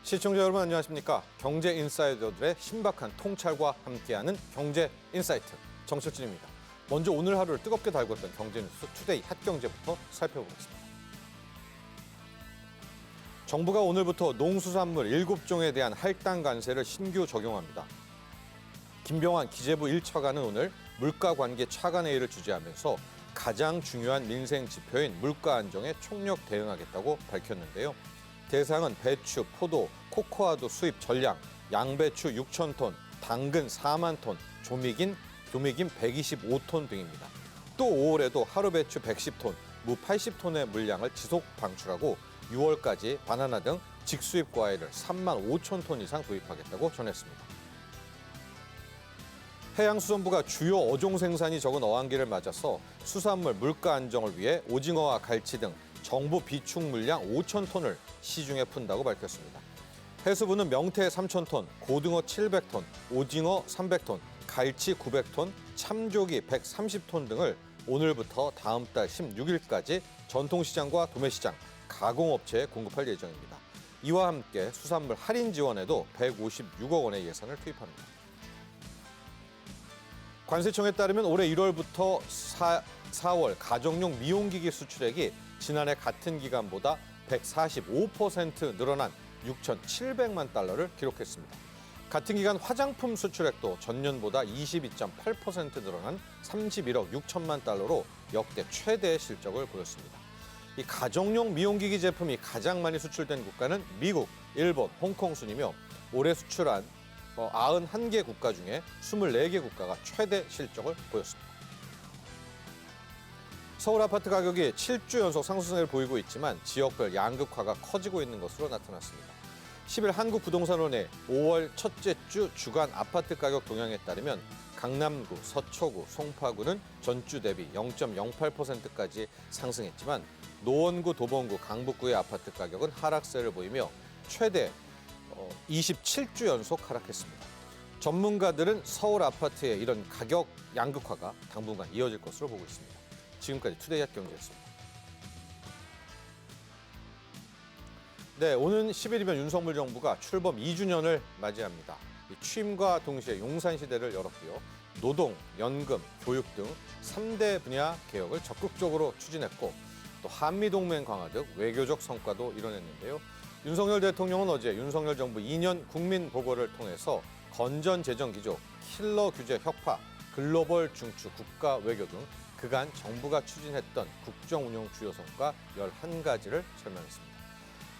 시청자 여러분 안녕하십니까? 경제 인사이더들의 신박한 통찰과 함께하는 경제 인사이트 정철진입니다. 먼저 오늘 하루를 뜨겁게 달궜던 경제뉴스 투데이 핫경제부터 살펴보겠습니다. 정부가 오늘부터 농수산물 7종에 대한 할당 관세를 신규 적용합니다. 김병환 기재부 1차관은 오늘 물가관계 차관회의를 주재하면서 가장 중요한 민생 지표인 물가 안정에 총력 대응하겠다고 밝혔는데요. 대상은 배추, 포도, 코코아도 수입 전량, 양배추 6천 톤, 당근 4만 톤, 조미김 125톤 등입니다. 또 5월에도 하루 배추 110톤, 무 80톤의 물량을 지속 방출하고 6월까지 바나나 등 직수입 과일을 3만 5천 톤 이상 도입하겠다고 전했습니다. 해양수산부가 주요 어종 생산이 적은 어항기를 맞아서 수산물 물가 안정을 위해 오징어와 갈치 등 정부 비축 물량 5천 톤을 시중에 푼다고 밝혔습니다. 해수부는 명태 3천 톤, 고등어 700톤, 오징어 300톤, 갈치 900톤, 참조기 130톤 등을 오늘부터 다음 달 16일까지 전통시장과 도매시장, 가공업체에 공급할 예정입니다. 이와 함께 수산물 할인 지원에도 156억 원의 예산을 투입합니다. 관세청에 따르면 올해 1월부터 4월 가정용 미용기기 수출액이 지난해 같은 기간보다 145% 늘어난 6,700만 달러를 기록했습니다. 같은 기간 화장품 수출액도 전년보다 22.8% 늘어난 31억 6천만 달러로 역대 최대 실적을 보였습니다. 이 가정용 미용기기 제품이 가장 많이 수출된 국가는 미국, 일본, 홍콩 순이며 올해 수출한 91개 국가 중에 24개 국가가 최대 실적을 보였습니다. 서울 아파트 가격이 7주 연속 상승세를 보이고 있지만 지역별 양극화가 커지고 있는 것으로 나타났습니다. 10일 한국부동산원의 5월 첫째 주 주간 아파트 가격 동향에 따르면 강남구, 서초구, 송파구는 전주 대비 0.08%까지 상승했지만 노원구, 도봉구, 강북구의 아파트 가격은 하락세를 보이며 최대 27주 연속 하락했습니다. 전문가들은 서울 아파트의 이런 가격 양극화가 당분간 이어질 것으로 보고 있습니다. 지금까지 투데이 핫경제였습니다. 네, 오는 10일이면 윤석열 정부가 출범 2주년을 맞이합니다. 취임과 동시에 용산시대를 열었고요. 노동, 연금, 교육 등 3대 분야 개혁을 적극적으로 추진했고 또 한미동맹 강화 등 외교적 성과도 이뤄냈는데요. 윤석열 대통령은 어제 윤석열 정부 2년 국민보고를 통해서 건전재정기조, 킬러 규제 혁파, 글로벌 중추 국가 외교 등 그간 정부가 추진했던 국정운영 주요 성과 11가지를 설명했습니다.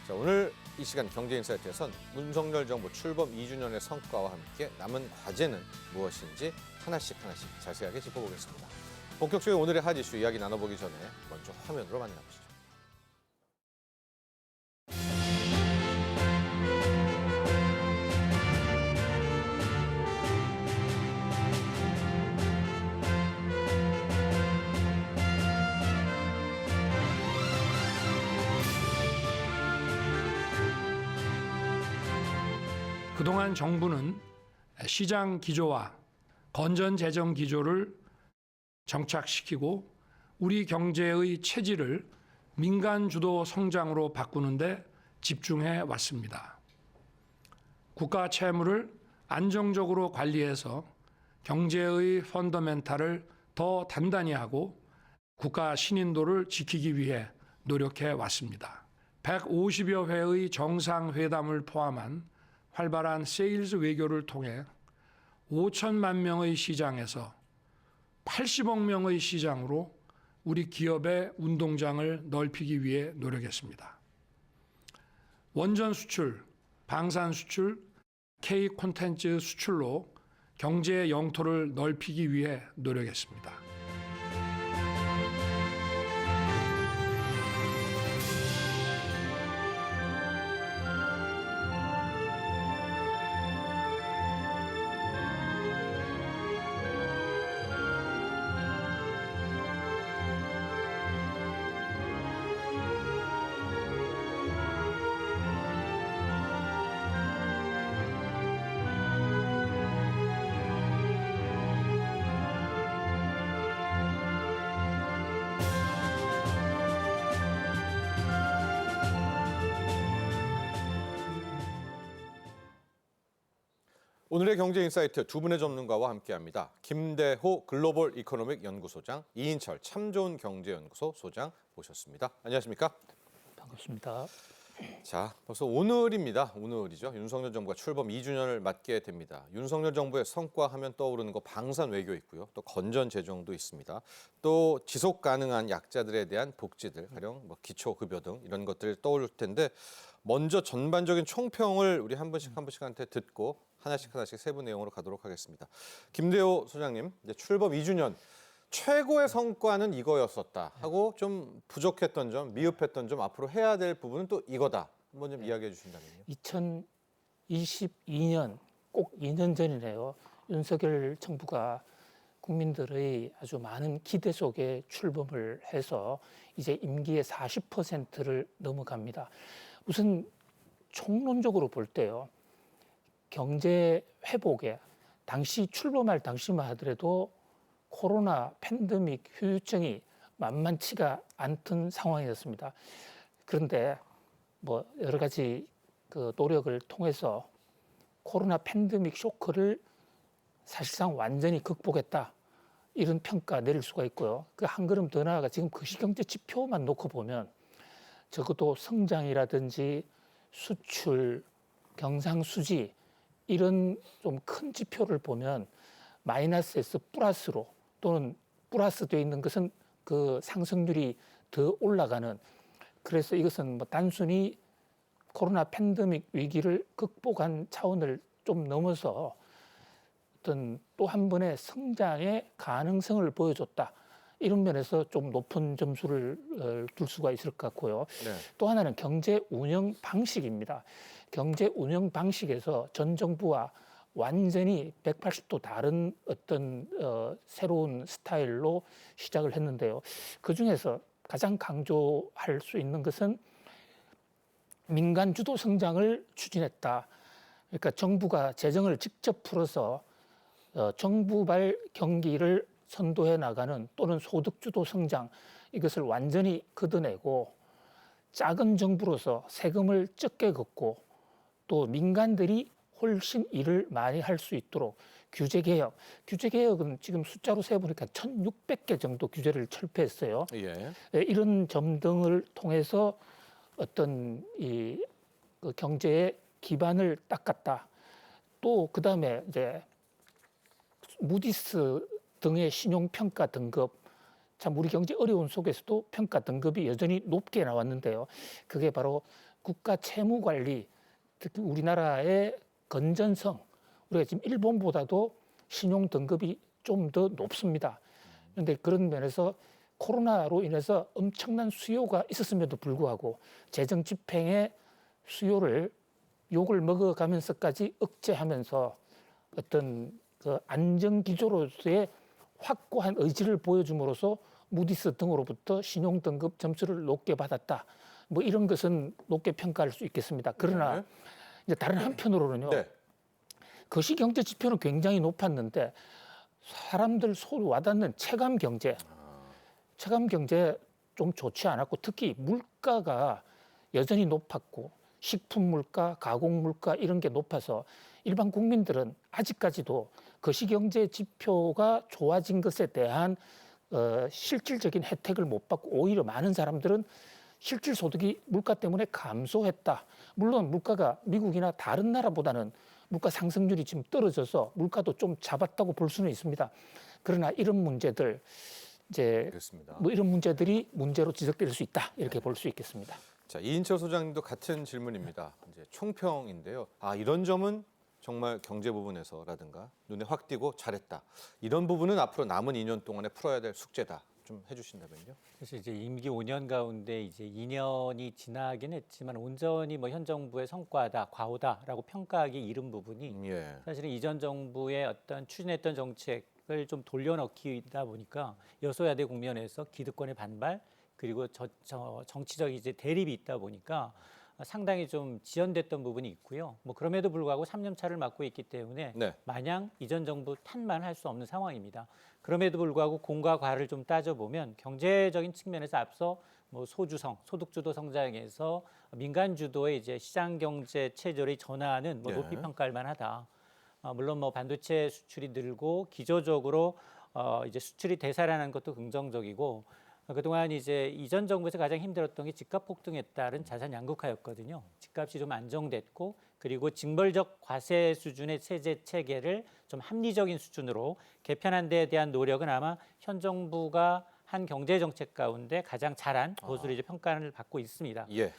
자, 오늘 이 시간 경제인사이트에선 윤석열 정부 출범 2주년의 성과와 함께 남은 과제는 무엇인지 하나씩 자세하게 짚어보겠습니다. 본격적인 오늘의 핫 이슈 이야기 나눠보기 전에 먼저 화면으로 만나보시죠. 그동안 정부는 시장 기조와 건전 재정 기조를 정착시키고 우리 경제의 체질을 민간 주도 성장으로 바꾸는 데 집중해 왔습니다. 국가 채무를 안정적으로 관리해서 경제의 펀더멘탈을 더 단단히 하고 국가 신인도를 지키기 위해 노력해 왔습니다. 150여 회의 정상회담을 포함한 활발한 세일즈 외교를 통해 5천만 명의 시장에서 80억 명의 시장으로 우리 기업의 운동장을 넓히기 위해 노력했습니다. 원전 수출, 방산 수출, K 콘텐츠 수출로 경제의 영토를 넓히기 위해 노력했습니다. 오늘의 경제 인사이트 두 분의 전문가와 함께합니다. 김대호 글로벌 이코노믹 연구소장, 이인철 참 좋은 경제연구소 소장 모셨습니다. 안녕하십니까? 반갑습니다. 자, 벌써 오늘입니다. 오늘이죠. 윤석열 정부가 출범 2주년을 맞게 됩니다. 윤석열 정부의 성과하면 떠오르는 거 방산 외교 있고요. 또 건전 재정도 있습니다. 또 지속 가능한 약자들에 대한 복지들, 가령 뭐 기초급여 등 이런 것들이 떠오를 텐데 먼저 전반적인 총평을 우리 한 분씩 한테 듣고 하나씩 세부 내용으로 가도록 하겠습니다. 김대호 소장님, 이제 출범 2주년 최고의 성과는 이거였었다 하고 좀 부족했던 점, 미흡했던 점, 앞으로 해야 될 부분은 또 이거다. 한번 좀 이야기해 주신다면요. 2022년 꼭 2년 전이네요. 윤석열 정부가 국민들의 아주 많은 기대 속에 출범을 해서 이제 임기의 40%를 넘어갑니다. 우선 총론적으로 볼 때요. 경제 회복에 당시 출범할 당시만 하더라도 코로나 팬데믹 후유증이 만만치가 않던 상황이었습니다. 그런데 뭐 여러 가지 그 노력을 통해서 코로나 팬데믹 쇼크를 사실상 완전히 극복했다. 이런 평가 내릴 수가 있고요. 그 한 걸음 더 나아가 지금 거시경제 지표만 놓고 보면 적어도 성장이라든지 수출, 경상수지 이런 좀 큰 지표를 보면 마이너스에서 플러스로 또는 플러스 되어 있는 것은 그 상승률이 더 올라가는, 그래서 이것은 뭐 단순히 코로나 팬데믹 위기를 극복한 차원을 좀 넘어서 어떤 또 한 번의 성장의 가능성을 보여줬다. 이런 면에서 좀 높은 점수를 둘 수가 있을 것 같고요. 네. 또 하나는 경제 운영 방식입니다. 경제 운영 방식에서 전 정부와 완전히 180도 다른 어떤 새로운 스타일로 시작을 했는데요. 그중에서 가장 강조할 수 있는 것은 민간 주도 성장을 추진했다. 그러니까 정부가 재정을 직접 풀어서 정부발 경기를 선도해 나가는 또는 소득 주도 성장, 이것을 완전히 걷어내고 작은 정부로서 세금을 적게 걷고 또 민간들이 훨씬 일을 많이 할 수 있도록 규제개혁. 규제개혁은 지금 숫자로 세보니까 1,600개 정도 규제를 철폐했어요. 예. 이런 점 등을 통해서 어떤 그 경제의 기반을 닦았다. 또 그다음에 이제 무디스 등의 신용평가 등급, 참 우리 경제 어려운 속에서도 평가 등급이 여전히 높게 나왔는데요. 그게 바로 국가 채무 관리, 특히 우리나라의 건전성, 우리가 지금 일본보다도 신용 등급이 좀 더 높습니다. 그런데 그런 면에서 코로나로 인해서 엄청난 수요가 있었음에도 불구하고 재정 집행의 수요를 욕을 먹어가면서까지 억제하면서 어떤 그 안정 기조로서의 확고한 의지를 보여줌으로써 무디스 등으로부터 신용 등급 점수를 높게 받았다. 뭐 이런 것은 높게 평가할 수 있겠습니다. 그러나 네. 이제 다른 한편으로는요. 네. 거시 경제 지표는 굉장히 높았는데 사람들 소리 와닿는 체감 경제 좀 좋지 않았고, 특히 물가가 여전히 높았고 식품 물가, 가공 물가 이런 게 높아서 일반 국민들은 아직까지도 거시경제 지표가 좋아진 것에 대한 실질적인 혜택을 못 받고 오히려 많은 사람들은 실질 소득이 물가 때문에 감소했다. 물론 물가가 미국이나 다른 나라보다는 물가 상승률이 지금 떨어져서 물가도 좀 잡았다고 볼 수는 있습니다. 그러나 이런 문제들 이제 그렇습니다. 뭐 이런 문제들이 문제로 지적될 수 있다. 이렇게 볼 수 있겠습니다. 자, 이인철 소장님도 같은 질문입니다. 이제 총평인데요. 아, 이런 점은 정말 경제 부분에서라든가 눈에 확 띄고 잘했다. 이런 부분은 앞으로 남은 2년 동안에 풀어야 될 숙제다. 좀 해주신다면요. 그래서 이제 임기 5년 가운데 이제 2년이 지나긴 했지만 온전히 뭐 현 정부의 성과다, 과오다라고 평가하기 이른 부분이 예. 사실은 이전 정부의 어떤 추진했던 정책을 좀 돌려넣기다 보니까 여소야대 국면에서 기득권의 반발 그리고 정치적 이제 대립이 있다 보니까 상당히 좀 지연됐던 부분이 있고요. 뭐 그럼에도 불구하고 3년 차를 맡고 있기 때문에 네. 마냥 이전 정부 탓만 할 수 없는 상황입니다. 그럼에도 불구하고 공과 과를 좀 따져보면 경제적인 측면에서 앞서 뭐 소득주도 성장에서 민간 주도의 이제 시장 경제 체제의 전환은 뭐 예. 높이 평가할 만하다. 물론 뭐 반도체 수출이 늘고 기조적으로 이제 수출이 되살아나는 것도 긍정적이고 그동안 이제 이전 정부에서 가장 힘들었던 게 집값 폭등에 따른 자산 양극화였거든요. 집값이 좀 안정됐고 그리고 징벌적 과세 수준의 세제 체계를 좀 합리적인 수준으로 개편한 데에 대한 노력은 아마 현 정부가 한 경제 정책 가운데 가장 잘한 것으로 이제 평가를 받고 있습니다. 예.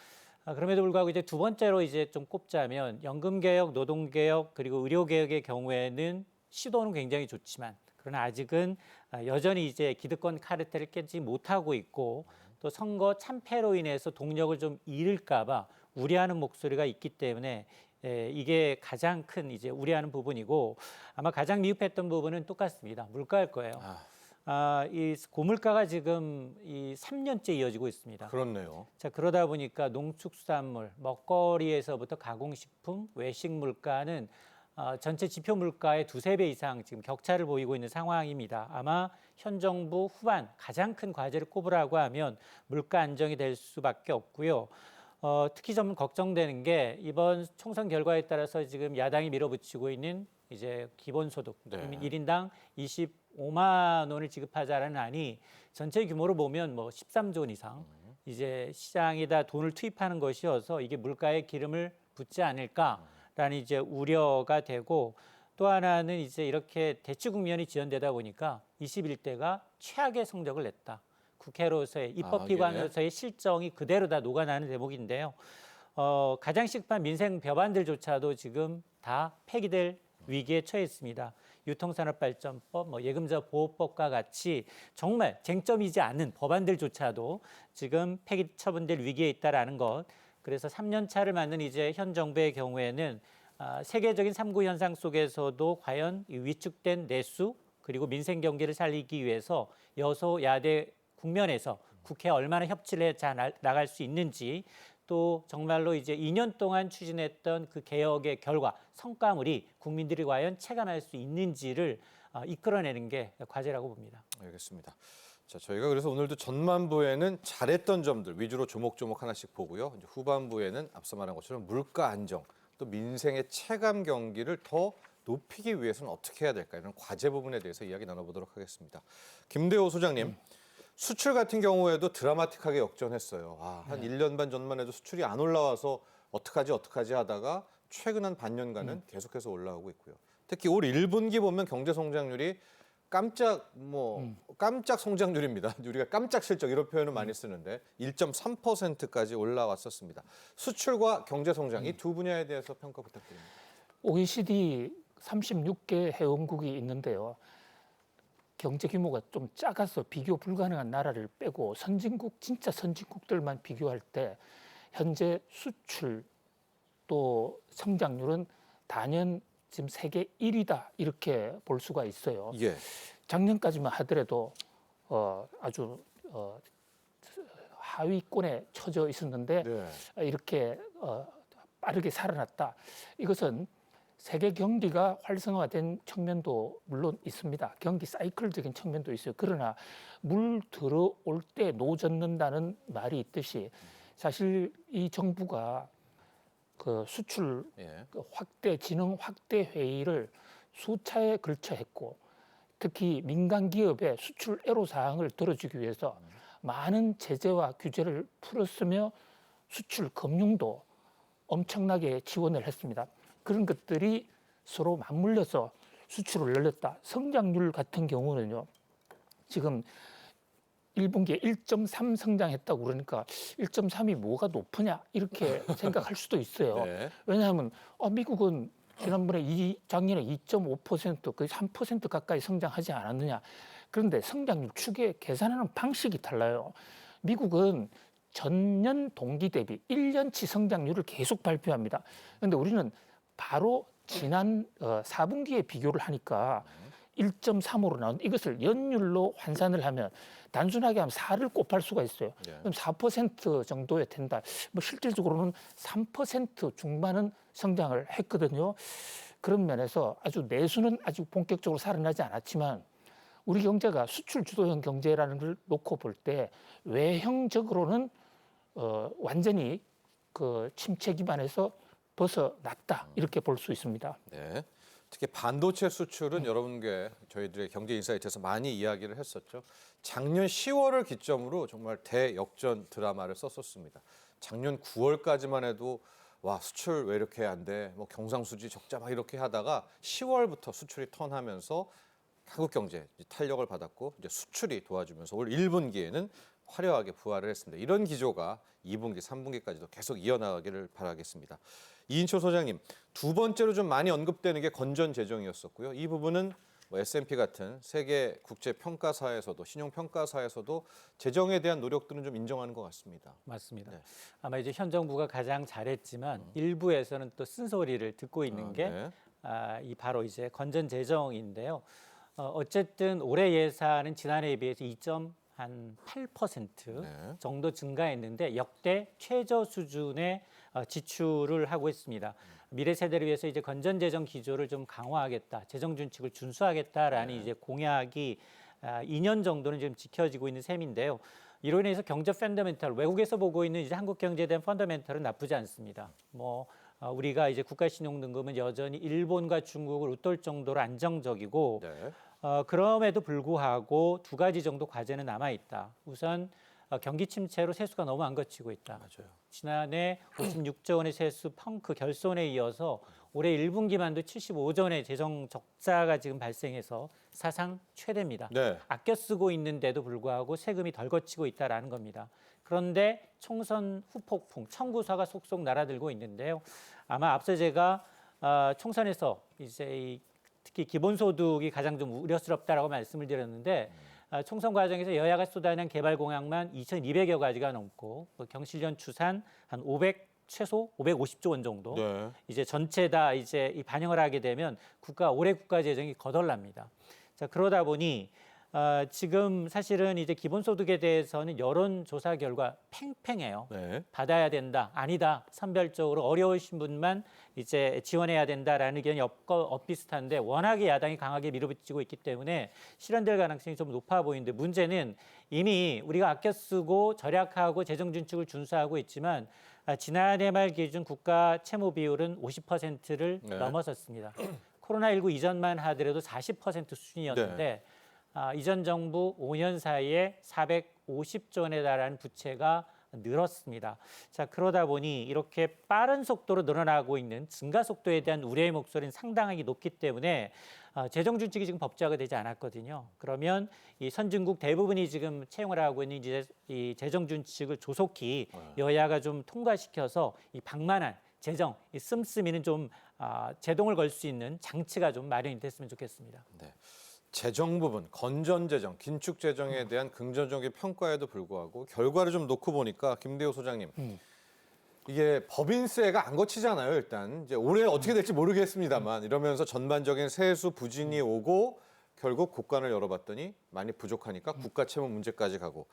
그럼에도 불구하고 이제 두 번째로 이제 좀 꼽자면 연금 개혁, 노동 개혁 그리고 의료 개혁의 경우에는 시도는 굉장히 좋지만 그러나 아직은 여전히 이제 기득권 카르텔을 깨지 못하고 있고 또 선거 참패로 인해서 동력을 좀 잃을까봐 우려하는 목소리가 있기 때문에 이게 가장 큰 이제 우려하는 부분이고 아마 가장 미흡했던 부분은 똑같습니다. 물가일 거예요. 이 고물가가 지금 이 3년째 이어지고 있습니다. 그렇네요. 자, 그러다 보니까 농축수산물, 먹거리에서부터 가공식품, 외식 물가는 전체 지표 물가의 2~3배 이상 지금 격차를 보이고 있는 상황입니다. 아마 현 정부 후반 가장 큰 과제를 꼽으라고 하면 물가 안정이 될 수밖에 없고요. 특히 좀 걱정되는 게 이번 총선 결과에 따라서 지금 야당이 밀어붙이고 있는 이제 기본소득 네. 1인당 25만 원을 지급하자라는 안이 전체 규모로 보면 뭐 13조 원 이상 이제 시장에다 돈을 투입하는 것이어서 이게 물가에 기름을 붓지 않을까라는 이제 우려가 되고 또 하나는 이제 이렇게 대치 국면이 지연되다 보니까 21대가 최악의 성적을 냈다. 국회로서의 입법기관으로서의 실정이 그대로 다 녹아나는 대목인데요. 가장 시급한 민생 법안들조차도 지금 다 폐기될 위기에 처해 있습니다. 유통산업발전법, 뭐 예금자 보호법과 같이 정말 쟁점이지 않은 법안들조차도 지금 폐기 처분될 위기에 있다라는 것. 그래서 3년 차를 맞는 이제 현 정부의 경우에는 세계적인 삼구 현상 속에서도 과연 이 위축된 내수 그리고 민생 경기를 살리기 위해서 여소야대 국면에서 국회에 얼마나 협치를 해 나갈 수 있는지 또 정말로 이제 2년 동안 추진했던 그 개혁의 결과 성과물이 국민들이 과연 체감할 수 있는지를 이끌어내는 게 과제라고 봅니다. 알겠습니다. 자, 저희가 그래서 오늘도 전반부에는 잘했던 점들 위주로 조목조목 하나씩 보고요. 이제 후반부에는 앞서 말한 것처럼 물가 안정, 또 민생의 체감 경기를 더 높이기 위해서는 어떻게 해야 될까 이런 과제 부분에 대해서 이야기 나눠보도록 하겠습니다. 김대호 소장님, 수출 같은 경우에도 드라마틱하게 역전했어요. 한 1년 반 전만 해도 수출이 안 올라와서 어떡하지 하다가 최근 한 반년간은 계속해서 올라오고 있고요. 특히 올 1분기 보면 경제 성장률이 깜짝 성장률입니다. 우리가 깜짝 실적 이런 표현을 많이 쓰는데 1.3%까지 올라왔었습니다. 수출과 경제 성장 이 두 분야에 대해서 평가 부탁드립니다. OECD 36개 회원국이 있는데요. 경제 규모가 좀 작아서 비교 불가능한 나라를 빼고 진짜 선진국들만 비교할 때 현재 수출 또 성장률은 단연 지금 세계 1위다 이렇게 볼 수가 있어요. 예. 작년까지만 하더라도 아주 하위권에 처져 있었는데 네. 이렇게 빠르게 살아났다. 이것은 세계 경기가 활성화된 측면도 물론 있습니다. 경기 사이클적인 측면도 있어요. 그러나 물 들어올 때 노 젓는다는 말이 있듯이 사실 이 정부가 그 수출 진흥 확대 회의를 수차에 걸쳐 했고 특히 민간 기업의 수출 애로 사항을 들어주기 위해서 많은 제재와 규제를 풀었으며 수출 금융도 엄청나게 지원을 했습니다. 그런 것들이 서로 맞물려서 수출을 늘렸다. 성장률 같은 경우는요. 지금 1분기에 1.3 성장했다고 그러니까 1.3이 뭐가 높으냐 이렇게 생각할 수도 있어요. 네. 왜냐하면 미국은 지난번에 작년에 2.5% 거의 3% 가까이 성장하지 않았느냐. 그런데 성장률 추계 계산하는 방식이 달라요. 미국은 전년 동기 대비 1년치 성장률을 계속 발표합니다. 그런데 우리는 바로 지난 4분기에 비교를 하니까 1.3으로 나온 이것을 연율로 환산을 하면 단순하게 하면 4를 곱할 수가 있어요. 그럼 4% 정도에 된다. 뭐 실질적으로는 3% 중반은 성장을 했거든요. 그런 면에서 아주 내수는 아직 본격적으로 살아나지 않았지만 우리 경제가 수출 주도형 경제라는 걸 놓고 볼 때 외형적으로는 완전히 그 침체 기반에서 벗어났다 이렇게 볼 수 있습니다. 네. 특히 반도체 수출은 여러분께 저희들의 경제 인사이트에서 많이 이야기를 했었죠. 작년 10월을 기점으로 정말 대역전 드라마를 썼었습니다. 작년 9월까지만 해도 와 수출 왜 이렇게 안 돼? 뭐 경상수지 적자 막 이렇게 하다가 10월부터 수출이 턴하면서 한국 경제 탄력을 받았고 이제 수출이 도와주면서 올 1분기에는 화려하게 부활을 했습니다. 이런 기조가 2분기, 3분기까지도 계속 이어나가기를 바라겠습니다. 이인초 소장님, 두 번째로 좀 많이 언급되는 게 건전 재정이었었고요. 이 부분은 뭐 S&P 같은 세계 국제 평가사에서도 신용 평가사에서도 재정에 대한 노력들은 좀 인정하는 것 같습니다. 맞습니다. 네. 아마 이제 현 정부가 가장 잘했지만 일부에서는 또 쓴소리를 듣고 있는 게 네. 이 바로 이제 건전 재정인데요. 어쨌든 올해 예산은 지난해에 비해서 2.8% 네. 정도 증가했는데 역대 최저 수준의 지출을 하고 있습니다. 미래 세대를 위해서 이제 건전 재정 기조를 좀 강화하겠다, 재정 준칙을 준수하겠다라는 이제 공약이 2년 정도는 지금 지켜지고 있는 셈인데요. 이로 인해서 경제 펀더멘탈, 외국에서 보고 있는 이제 한국 경제에 대한 펀더멘탈은 나쁘지 않습니다. 우리가 이제 국가 신용 등급은 여전히 일본과 중국을 웃돌 정도로 안정적이고 네. 그럼에도 불구하고 두 가지 정도 과제는 남아 있다. 우선 경기 침체로 세수가 너무 안 거치고 있다. 맞아요. 지난해 56조 원의 세수 펑크 결손에 이어서 올해 1분기만도 75조 원의 재정 적자가 지금 발생해서 사상 최대입니다. 네. 아껴 쓰고 있는데도 불구하고 세금이 덜 거치고 있다라는 겁니다. 그런데 총선 후폭풍, 청구서가 속속 날아들고 있는데요. 아마 앞서 제가 총선에서 이제 특히 기본소득이 가장 좀 우려스럽다라고 말씀을 드렸는데 총선 과정에서 여야가 쏟아낸 개발 공약만 2,200여 가지가 넘고 경실련 추산 한 500 최소 550조 원 정도 네. 이제 전체 다 이제 이 반영을 하게 되면 올해 국가 재정이 거덜납니다. 자, 그러다 보니 지금 사실은 이제 기본소득에 대해서는 여론조사 결과 팽팽해요. 네. 받아야 된다, 아니다, 선별적으로 어려우신 분만 이제 지원해야 된다라는 의견이 엇비슷한데 워낙에 야당이 강하게 밀어붙이고 있기 때문에 실현될 가능성이 좀 높아 보이는데 문제는 이미 우리가 아껴 쓰고 절약하고 재정 준칙을 준수하고 있지만 지난해 말 기준 국가 채무 비율은 50%를 네. 넘어섰습니다. 코로나19 이전만 하더라도 40% 수준이었는데 이전 정부 5년 사이에 450조 원에 달하는 부채가 늘었습니다. 자, 그러다 보니 이렇게 빠른 속도로 늘어나고 있는 증가 속도에 대한 우려의 목소리는 상당하게 높기 때문에 재정 준칙이 지금 법제화가 되지 않았거든요. 그러면 이 선진국 대부분이 지금 채용을 하고 있는 이제 이 재정 준칙을 조속히 여야가 좀 통과시켜서 이 방만한 재정, 이 씀씀이는 좀 제동을 걸 수 있는 장치가 좀 마련이 됐으면 좋겠습니다. 네. 재정 부분, 건전 재정, 긴축 재정에 대한 긍정적인 평가에도 불구하고 결과를 좀 놓고 보니까 김대호 소장님, 이게 법인세가 안 거치잖아요. 일단 이제 올해 어떻게 될지 모르겠습니다만 이러면서 전반적인 세수 부진이 오고 결국 국간을 열어봤더니 많이 부족하니까 국가 채무 문제까지 가고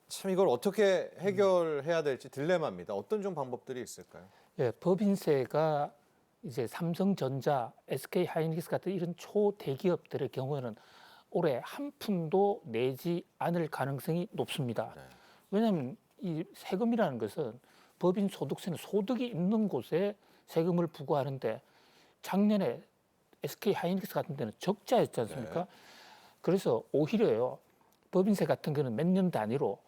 참 이걸 어떻게 해결해야 될지 딜레마입니다. 어떤 좀 방법들이 있을까요? 예, 법인세가 이제 삼성전자, SK 하이닉스 같은 이런 초대기업들의 경우에는 올해 한 푼도 내지 않을 가능성이 높습니다. 네. 왜냐하면 이 세금이라는 것은 법인 소득세는 소득이 있는 곳에 세금을 부과하는데 작년에 SK 하이닉스 같은 데는 적자였지 않습니까? 네. 그래서 오히려요 법인세 같은 거는 몇 년 단위로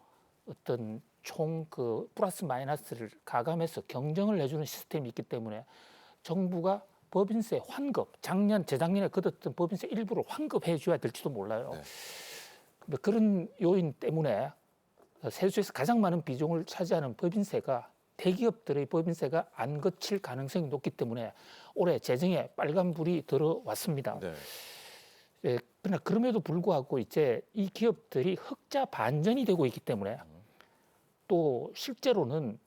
어떤 총 그 플러스 마이너스를 가감해서 경정을 해주는 시스템이 있기 때문에 정부가 법인세 환급, 작년, 재작년에 걷었던 법인세 일부를 환급해 줘야 될지도 몰라요. 네. 근데 그런 요인 때문에 세수에서 가장 많은 비중을 차지하는 법인세가 대기업들의 법인세가 안 거칠 가능성이 높기 때문에 올해 재정에 빨간불이 들어왔습니다. 네. 예, 그러나 그럼에도 불구하고 이제 이 기업들이 흑자 반전이 되고 있기 때문에 또 실제로는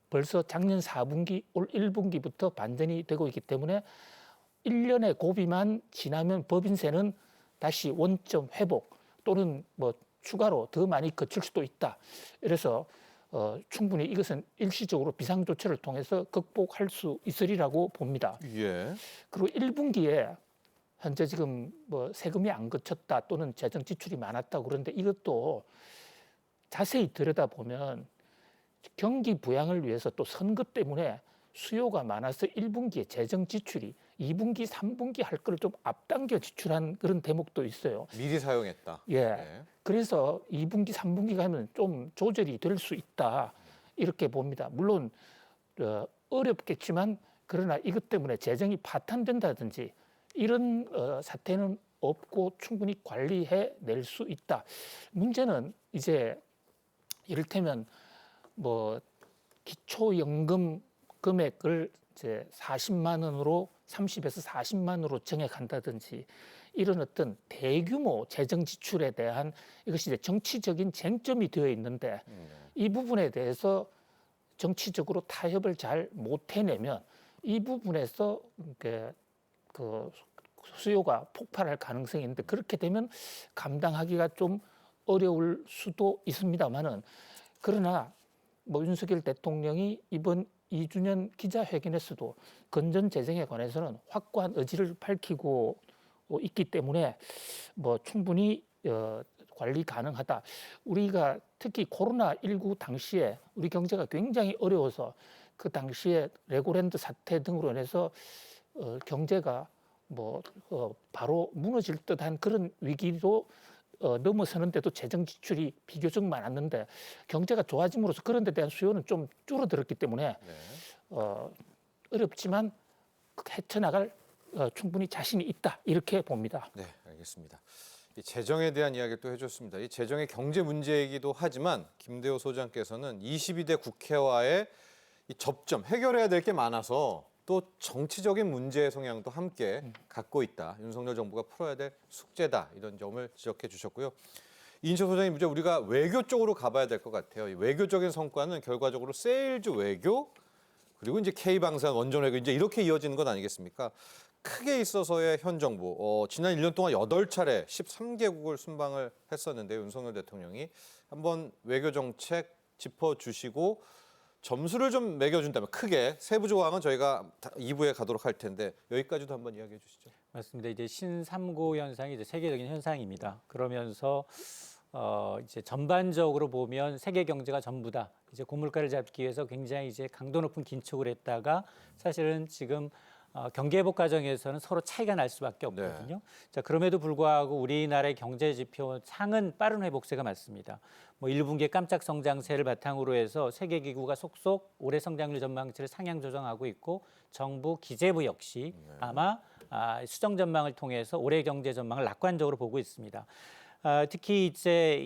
벌써 작년 4분기, 올 1분기부터 반전이 되고 있기 때문에 1년의 고비만 지나면 법인세는 다시 원점 회복 또는 뭐 추가로 더 많이 거칠 수도 있다. 그래서 충분히 이것은 일시적으로 비상조치를 통해서 극복할 수 있으리라고 봅니다. 예. 그리고 1분기에 현재 지금 뭐 세금이 안 거쳤다 또는 재정 지출이 많았다 그런데 이것도 자세히 들여다보면 경기 부양을 위해서 또 선거 때문에 수요가 많아서 1분기에 재정 지출이 2분기, 3분기 할 걸 좀 앞당겨 지출한 그런 대목도 있어요. 미리 사용했다. 예. 네. 그래서 2분기, 3분기 가면 좀 조절이 될 수 있다. 이렇게 봅니다. 물론 어렵겠지만 그러나 이것 때문에 재정이 파탄된다든지 이런 사태는 없고 충분히 관리해 낼 수 있다. 문제는 이제 이를테면 뭐 기초연금 금액을 이제 40만 원으로 30에서 40만 원으로 정액한다든지 이런 어떤 대규모 재정 지출에 대한 이것이 이제 정치적인 쟁점이 되어 있는데 이 부분에 대해서 정치적으로 타협을 잘 못 해내면 이 부분에서 그 수요가 폭발할 가능성이 있는데 그렇게 되면 감당하기가 좀 어려울 수도 있습니다만은 그러나 뭐 윤석열 대통령이 이번 2주년 기자회견에서도 건전 재정에 관해서는 확고한 의지를 밝히고 있기 때문에 뭐 충분히 관리 가능하다. 우리가 특히 코로나19 당시에 우리 경제가 굉장히 어려워서 그 당시에 레고랜드 사태 등으로 인해서 경제가 바로 무너질 듯한 그런 위기도 넘어서는데도 재정 지출이 비교적 많았는데 경제가 좋아짐으로써 그런 데 대한 수요는 좀 줄어들었기 때문에 어렵지만 헤쳐나갈 충분히 자신이 있다 이렇게 봅니다. 네, 알겠습니다. 이 재정에 대한 이야기를 또 해줬습니다. 이 재정의 경제 문제이기도 하지만 김대호 소장께서는 22대 국회와의 이 접점, 해결해야 될 게 많아서 또 정치적인 문제의 성향도 함께 갖고 있다. 윤석열 정부가 풀어야 될 숙제다. 이런 점을 지적해 주셨고요. 이인철 소장님, 이제 우리가 외교 쪽으로 가봐야 될 것 같아요. 이 외교적인 성과는 결과적으로 세일즈 외교, 그리고 이제 K방산 원전 외교, 이제 이렇게 이어지는 것 아니겠습니까? 크게 있어서의 현 정부, 지난 1년 동안 8차례 13개국을 순방을 했었는데 윤석열 대통령이 한번 외교 정책 짚어주시고 점수를 좀 매겨준다면 크게 세부 조항은 저희가 2부에 가도록 할 텐데 여기까지도 한번 이야기해 주시죠. 맞습니다. 이제 신삼고 현상이 이제 세계적인 현상입니다. 그러면서 이제 전반적으로 보면 세계 경제가 전부다. 이제 고물가를 잡기 위해서 굉장히 이제 강도 높은 긴축을 했다가 사실은 지금 경기 회복 과정에서는 서로 차이가 날 수밖에 없거든요. 자, 그럼에도 불구하고 우리나라의 경제 지표 상은 빠른 회복세가 맞습니다. 뭐 1분기에 깜짝 성장세를 바탕으로 해서 세계 기구가 속속 올해 성장률 전망치를 상향 조정하고 있고 정부 기재부 역시 아마 수정 전망을 통해서 올해 경제 전망을 낙관적으로 보고 있습니다. 특히 이제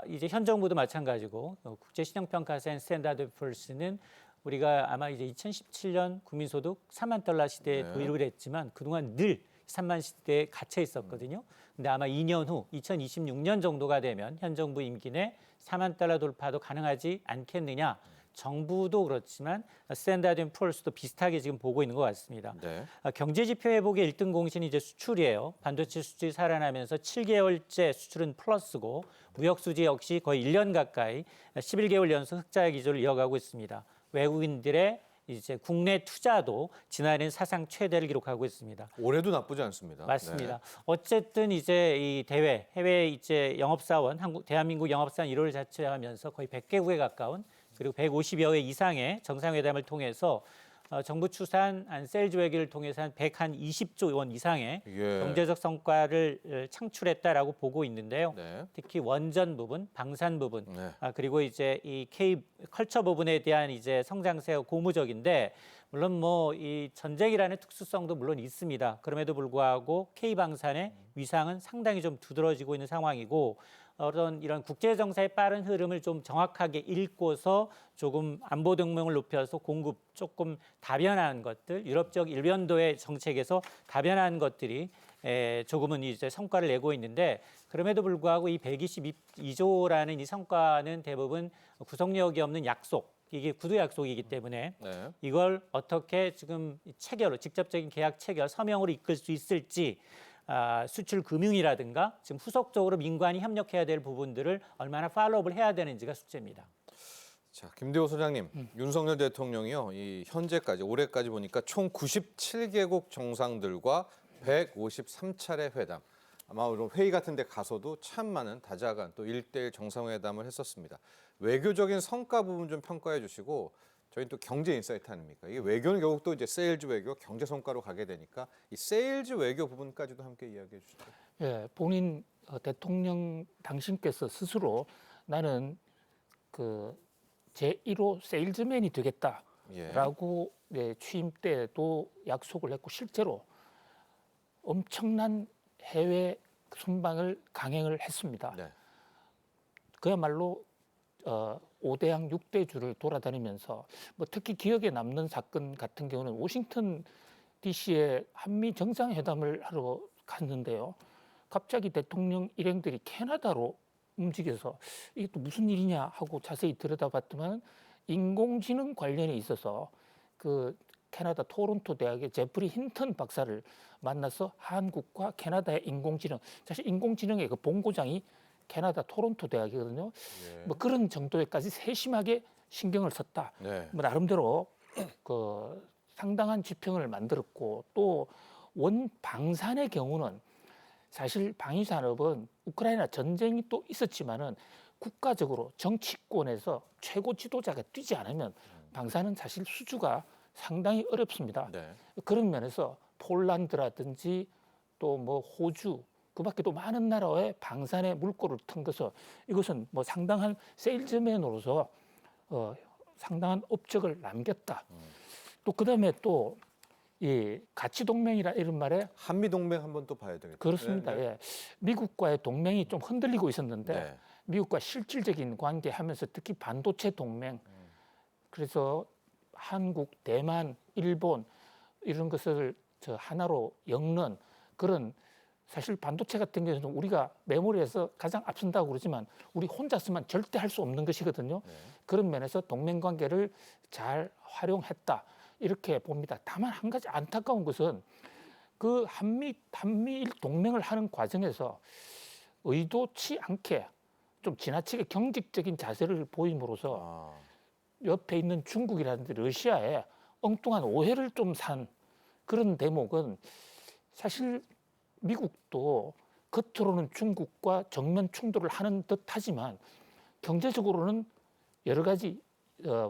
이제 현 정부도 마찬가지고 국제신용평가사인 스탠다드 푸어스는 우리가 아마 이제 2017년 국민소득 3만 달러 시대에 도입을 했지만 그동안 늘 3만 시대에 갇혀 있었거든요. 근데 아마 2년 후 2026년 정도가 되면 현 정부 임기 내 4만 달러 돌파도 가능하지 않겠느냐. 정부도 그렇지만 스탠다드 & 푸어스도 비슷하게 지금 보고 있는 것 같습니다. 네. 경제 지표 회복의 1등 공신이 이제 수출이에요. 반도체 수출이 살아나면서 7개월째 수출은 플러스고 무역 수지 역시 거의 1년 가까이 11개월 연속 흑자 기조를 이어가고 있습니다. 외국인들의 이제 국내 투자도 지난해는 사상 최대를 기록하고 있습니다. 올해도 나쁘지 않습니다. 맞습니다. 네. 어쨌든 이제 이 대외 해외 이제 영업사원 대한민국 영업사원 1호를 자처하면서 거의 100개국에 가까운 그리고 150여 회 이상의 정상회담을 통해서 정부 추산 세일즈 외교를 통해서 한 120조 원 이상의 경제적 성과를 창출했다라고 보고 있는데요. 네. 특히 원전 부분, 방산 부분, 네. 그리고 이제 이 K 컬처 부분에 대한 이제 성장세가 고무적인데 물론 뭐 이 전쟁이라는 특수성도 물론 있습니다. 그럼에도 불구하고 K 방산의 위상은 상당히 좀 두드러지고 있는 상황이고 이런 국제 정세의 빠른 흐름을 좀 정확하게 읽고서 조금 안보 동맹을 높여서 공급 조금 다변한 것들, 유럽적 일변도의 정책에서 다변한 것들이 조금은 이제 성과를 내고 있는데 그럼에도 불구하고 이 122조라는 이 성과는 대부분 구속력이 없는 약속. 이게 구두 약속이기 때문에 네. 이걸 어떻게 지금 체결로 직접적인 계약 체결 서명으로 이끌 수 있을지 수출 금융이라든가 지금 후속적으로 민관이 협력해야 될 부분들을 얼마나 팔로우업을 해야 되는지가 숙제입니다. 자, 김대호 소장님, 윤석열 대통령이요, 이 현재까지 올해까지 보니까 총 97개국 정상들과 153차례 회담. 아마 회의 같은 데 가서도 참 많은 다자간 또 1대1 정상회담을 했었습니다. 외교적인 성과 부분 좀 평가해 주시고 저희는 또 경제 인사이트 아닙니까? 이게 외교는 결국 또 이제 세일즈 외교, 경제 성과로 가게 되니까 이 세일즈 외교 부분까지도 함께 이야기해 주시죠. 예, 본인 대통령 당신께서 스스로 나는 그 제1호 세일즈맨이 되겠다라고 취임 때도 약속을 했고 실제로 엄청난 해외 순방을 강행을 했습니다. 네. 그야말로 5대양 6대주를 돌아다니면서 뭐 특히 기억에 남는 사건 같은 경우는 워싱턴 DC에 한미 정상회담을 하러 갔는데요. 갑자기 대통령 일행들이 캐나다로 움직여서 이게 또 무슨 일이냐 하고 자세히 들여다봤더만 인공지능 관련에 있어서 그 캐나다 토론토 대학의 제프리 힌턴 박사를 만나서 한국과 캐나다의 인공지능, 사실 인공지능의 그 본고장이 캐나다 토론토 대학이거든요. 예. 뭐 그런 정도에까지 세심하게 신경을 썼다. 네. 뭐 나름대로 그 상당한 지평을 만들었고 또 원 방산의 경우는 사실 방위 산업은 우크라이나 전쟁이 또 있었지만은 국가적으로 정치권에서 최고 지도자가 뛰지 않으면 방산은 사실 수주가 상당히 어렵습니다. 네. 그런 면에서 폴란드라든지 또 뭐 호주 그밖에도 많은 나라의 방산의 물꼬를 튼 것은 이것은 뭐 상당한 세일즈맨으로서 상당한 업적을 남겼다. 또 그다음에 또 이 가치 동맹이라 이런 말에 한미 동맹 한번 또 봐야 되겠죠. 그렇습니다. 네, 네. 예. 미국과의 동맹이 좀 흔들리고 있었는데 네. 미국과 실질적인 관계하면서 특히 반도체 동맹 그래서 한국, 대만, 일본 이런 것을 하나로 엮는 그런 사실 반도체 같은 경우는 우리가 메모리에서 가장 앞선다고 그러지만 우리 혼자서만 절대 할 수 없는 것이거든요. 네. 그런 면에서 동맹 관계를 잘 활용했다 이렇게 봅니다. 다만 한 가지 안타까운 것은 그 한미일 동맹을 하는 과정에서 의도치 않게 좀 지나치게 경직적인 자세를 보임으로써 아, 옆에 있는 중국이라든지 러시아에 엉뚱한 오해를 좀 산 그런 대목은 사실 미국도 겉으로는 중국과 정면 충돌을 하는 듯하지만 경제적으로는 여러 가지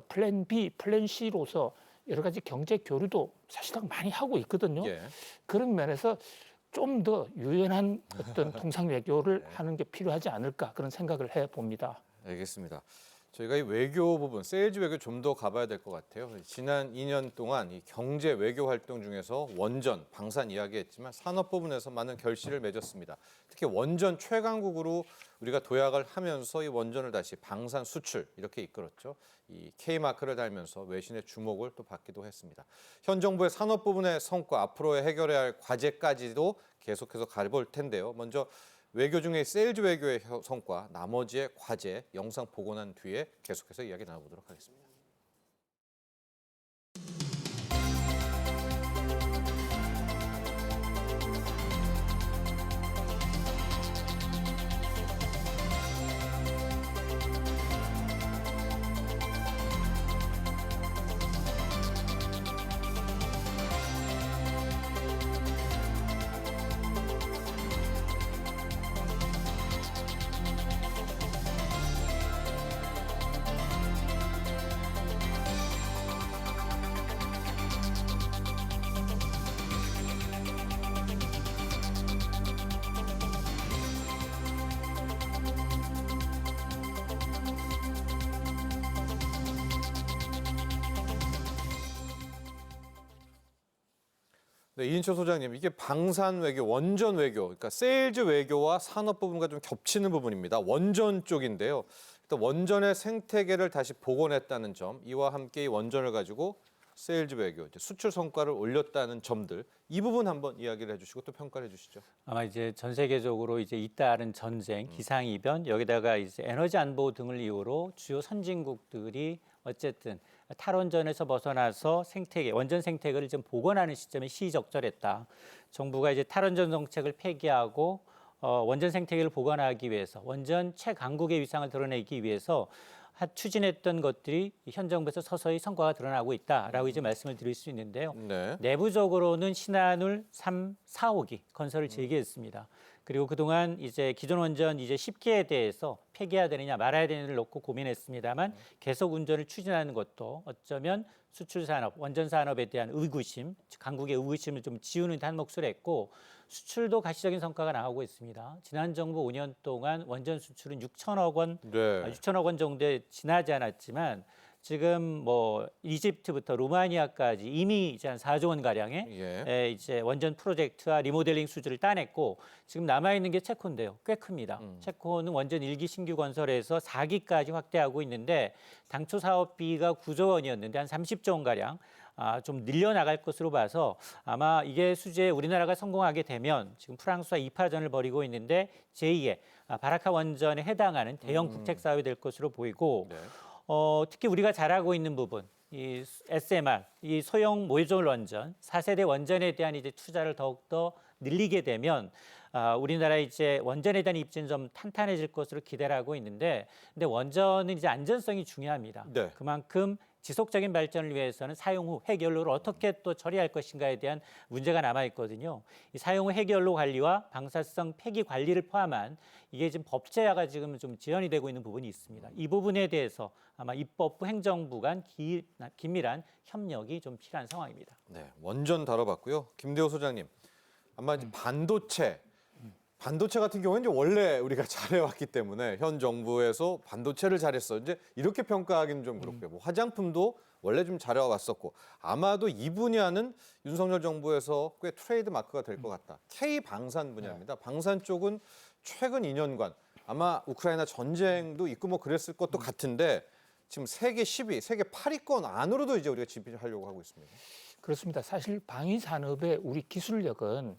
플랜 B, 플랜 C로서 여러 가지 경제 교류도 사실상 많이 하고 있거든요. 예. 그런 면에서 좀 더 유연한 어떤 통상 외교를 하는 게 필요하지 않을까 그런 생각을 해봅니다. 알겠습니다. 저희가 이 외교 부분, 세일즈 외교 좀 더 가봐야 될 것 같아요. 지난 2년 동안 이 경제 외교 활동 중에서 원전, 방산 이야기했지만 산업 부분에서 많은 결실을 맺었습니다. 특히 원전 최강국으로 우리가 도약을 하면서 이 원전을 다시 방산 수출 이렇게 이끌었죠. 이 K마크를 달면서 외신의 주목을 또 받기도 했습니다. 현 정부의 산업 부분의 성과, 앞으로 해결해야 할 과제까지도 계속해서 가볼 텐데요. 먼저 외교 중에 세일즈 외교의 성과, 나머지의 과제 영상 보고 난 뒤에 계속해서 이야기 나눠보도록 하겠습니다. 네, 이인철 소장님, 이게 방산 외교, 원전 외교, 그러니까 세일즈 외교와 산업 부분과 좀 겹치는 부분입니다. 원전 쪽인데요. 일단 원전의 생태계를 다시 복원했다는 점, 이와 함께 이 원전을 가지고 세일즈 외교, 이제 수출 성과를 올렸다는 점들, 이 부분 한번 이야기를 해주시고 또 평가를 해주시죠. 아마 이제 전 세계적으로 이제 잇따른 전쟁, 기상이변, 여기다가 이제 에너지 안보 등을 이유로 주요 선진국들이 어쨌든 탈원전에서 벗어나서 생태계, 원전 생태계를 좀 복원하는 시점에 시적절했다. 정부가 이제 탈원전 정책을 폐기하고 원전 생태계를 복원하기 위해서, 원전 최강국의 위상을 드러내기 위해서 추진했던 것들이 현 정부에서 서서히 성과가 드러나고 있다라고 이제 말씀을 드릴 수 있는데요. 네. 내부적으로는 신한울 3, 4호기 건설을 재개했습니다. 그리고 그동안 이제 기존 원전 이제 10개에 대해서 폐기해야 되느냐 말아야 되느냐를 놓고 고민했습니다만 계속 운전을 추진하는 것도 어쩌면 수출 산업, 원전 산업에 대한 의구심, 강국의 의구심을 좀 지우는 데 한 몫을 했고 수출도 가시적인 성과가 나오고 있습니다. 지난 정부 5년 동안 원전 수출은 6천억 원, 네. 6천억 원 정도에 지나지 않았지만 지금 뭐 이집트부터 루마니아까지 이미 이제 한 4조 원 가량의 예. 이제 원전 프로젝트와 리모델링 수주를 따냈고 지금 남아 있는 게 체코인데요. 꽤 큽니다. 체코는 원전 1기 신규 건설에서 4기까지 확대하고 있는데 당초 사업비가 9조 원이었는데 한 30조 원 가량 좀 늘려나갈 것으로 봐서 아마 이게 수주에 우리나라가 성공하게 되면 지금 프랑스와 2파전을 벌이고 있는데 제2의 바라카 원전에 해당하는 대형 국책 사업이 될 것으로 보이고 네. 특히 우리가 잘하고 있는 부분, 이 SMR, 이 소형 모듈 원전, 4세대 원전에 대한 이제 투자를 더욱더 늘리게 되면 우리나라 이제 원전에 대한 입지는 좀 탄탄해질 것으로 기대를 하고 있는데, 근데 원전은 이제 안전성이 중요합니다. 네. 그만큼 지속적인 발전을 위해서는 사용 후 핵연료를 어떻게 또 처리할 것인가에 대한 문제가 남아 있거든요. 이 사용 후 핵연료 관리와 방사성 폐기 관리를 포함한 이게 지금 법제화가 지금 좀 지연이 되고 있는 부분이 있습니다. 이 부분에 대해서 아마 입법부 행정부 간 긴밀한 협력이 좀 필요한 상황입니다. 네. 원전 다뤄봤고요. 김대호 소장님, 아마 이제 반도체 같은 경우는 이제 원래 우리가 잘해왔기 때문에 현 정부에서 반도체를 잘했어. 이제 이렇게 평가하기는 좀 그렇고요. 뭐 화장품도 원래 좀 잘해왔었고 아마도 이 분야는 윤석열 정부에서 꽤 트레이드 마크가 될 것 같다. K 방산 분야입니다. 방산 쪽은 최근 2년간 아마 우크라이나 전쟁도 있고 뭐 그랬을 것도 같은데 지금 세계 10위, 세계 8위권 안으로도 이제 우리가 진입하려고 하고 있습니다. 그렇습니다. 사실 방위 산업의 우리 기술력은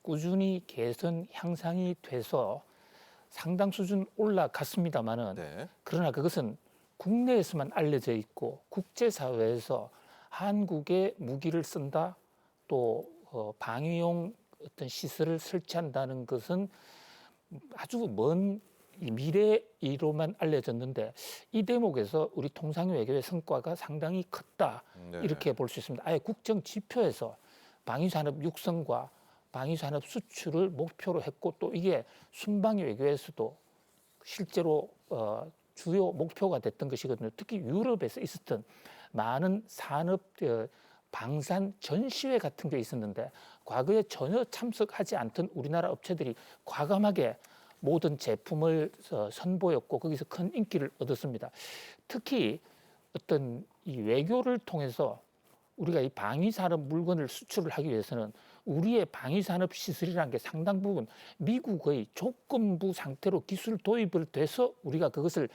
꾸준히 개선 향상이 돼서 상당 수준 올라갔습니다만은 네. 그러나 그것은 국내에서만 알려져 있고 국제사회에서 한국의 무기를 쓴다 또 방위용 어떤 시설을 설치한다는 것은 아주 먼 미래로만 알려졌는데 이 대목에서 우리 통상 외교의 성과가 상당히 컸다 네. 이렇게 볼 수 있습니다. 아예 국정 지표에서 방위산업 육성과 방위산업 수출을 목표로 했고 또 이게 순방위 외교에서도 실제로 주요 목표가 됐던 것이거든요. 특히 유럽에서 있었던 많은 산업 방산 전시회 같은 게 있었는데 과거에 전혀 참석하지 않던 우리나라 업체들이 과감하게 모든 제품을 선보였고 거기서 큰 인기를 얻었습니다. 특히 어떤 이 외교를 통해서 우리가 이 방위산업 물건을 수출을 하기 위해서는 우리의 방위산업 시설이라는 게 상당 부분 미국의 조건부 상태로 기술 도입을 돼서 우리가 그것을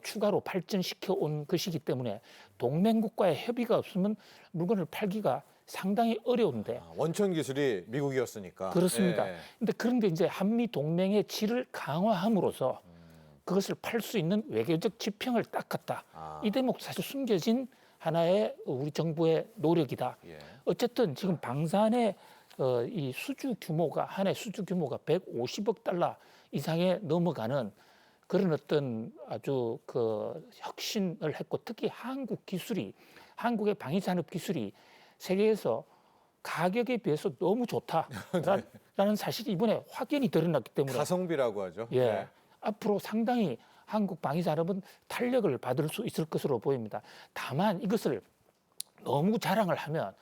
추가로 발전시켜 온 것이기 때문에 동맹국과의 협의가 없으면 물건을 팔기가 상당히 어려운데 원천 기술이 미국이었으니까. 그렇습니다. 예. 근데 그런데 이제 한미 동맹의 질을 강화함으로써 그것을 팔 수 있는 외교적 지평을 닦았다. 이 대목 사실 숨겨진 하나의 우리 정부의 노력이다. 예. 어쨌든 지금 방산의 이 수주 규모가 한 해 수주 규모가 150억 달러 이상에 넘어가는 그런 어떤 아주 그 혁신을 했고 특히 한국의 방위산업 기술이 세계에서 가격에 비해서 너무 좋다라는 사실이 이번에 확연히 드러났기 때문에 가성비라고 하죠. 예, 네. 앞으로 상당히 한국 방위산업은 탄력을 받을 수 있을 것으로 보입니다. 다만 이것을 너무 자랑을 하면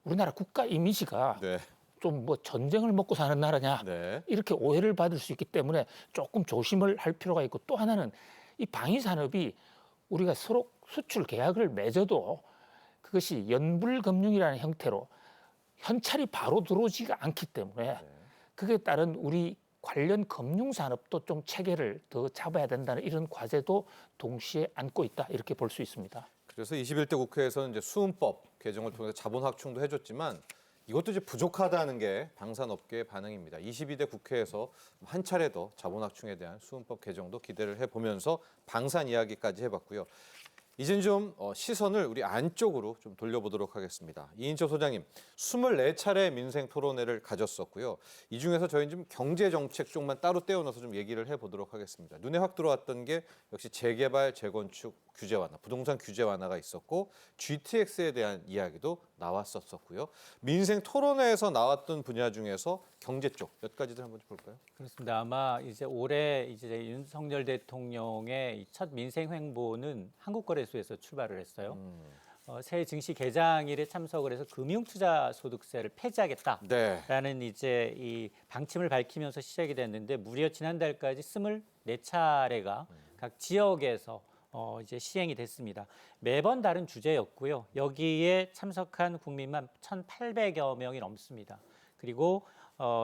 우리나라 국가 이미지가 네. 좀 뭐 전쟁을 먹고 사는 나라냐 네. 이렇게 오해를 받을 수 있기 때문에 조금 조심을 할 필요가 있고 또 하나는 이 방위산업이 우리가 서로 수출 계약을 맺어도 그것이 연불금융이라는 형태로 현찰이 바로 들어오지가 않기 때문에 그에 따른 우리 관련 금융산업도 좀 체계를 더 잡아야 된다는 이런 과제도 동시에 안고 있다 이렇게 볼 수 있습니다. 그래서 21대 국회에서는 이제 수은법 개정을 통해서 자본 확충도 해줬지만 이것도 이제 부족하다는 게 방산업계의 반응입니다. 22대 국회에서 한 차례 더 자본 확충에 대한 수은법 개정도 기대를 해보면서 방산 이야기까지 해봤고요. 이젠 좀 시선을 우리 안쪽으로 좀 돌려보도록 하겠습니다. 이인철 소장님, 24차례 민생 토론회를 가졌었고요. 이 중에서 저희는 좀 경제 정책 쪽만 따로 떼어넣어서 좀 얘기를 해보도록 하겠습니다. 눈에 확 들어왔던 게 역시 재개발, 재건축 규제 완화, 부동산 규제 완화가 있었고 GTX에 대한 이야기도 나왔었고요. 민생 토론회에서 나왔던 분야 중에서 경제 쪽 몇 가지들 한번 볼까요? 그렇습니다. 아마 이제 올해 이제 윤석열 대통령의 이첫 민생 횡보는 한국거래소에서 출발을 했어요. 새 증시 개장일에 참석을 해서 금융투자소득세를 폐지하겠다라는 네. 이제 이 방침을 밝히면서 시작이 됐는데 무려 지난달까지 24차례가 각 지역에서 이제 시행이 됐습니다. 매번 다른 주제였고요. 여기에 참석한 국민만 1,800여 명이 넘습니다. 그리고